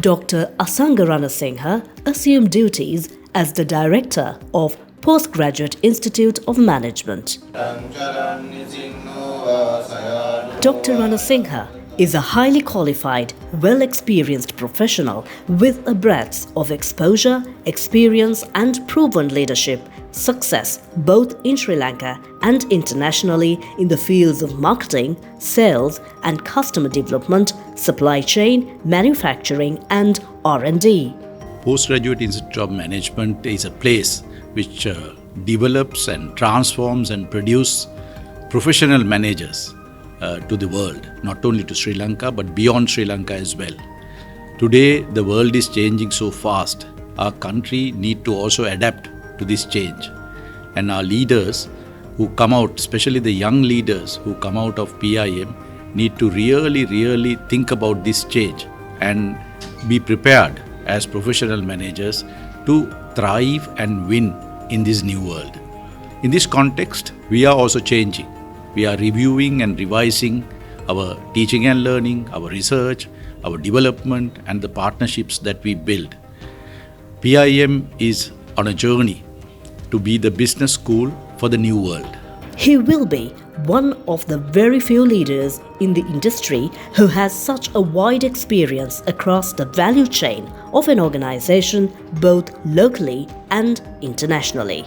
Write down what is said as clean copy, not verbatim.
Dr. Asanga Ranasinghe assumed duties as the Director of Postgraduate Institute of Management. Dr. Ranasinghe is a highly qualified, well-experienced professional with a breadth of exposure, experience and proven leadership success both in Sri Lanka and internationally in the fields of marketing, sales and customer development, supply chain, manufacturing and R&D. Postgraduate Institute of Management is a place which develops and transforms and produces professional managers to the world, not only to Sri Lanka but beyond Sri Lanka as well. Today the world is changing so fast. Our country need to also adapt to this change, and our leaders who come out, especially the young leaders who come out of PIM, need to really think about this change and be prepared as professional managers to thrive and win in this new world. In this context, we are also changing. We are reviewing and revising our teaching and learning, our research, our development and the partnerships that we build. PIM is on a journey to be the business school for the new world. He will be one of the very few leaders in the industry who has such a wide experience across the value chain of an organization both locally and internationally.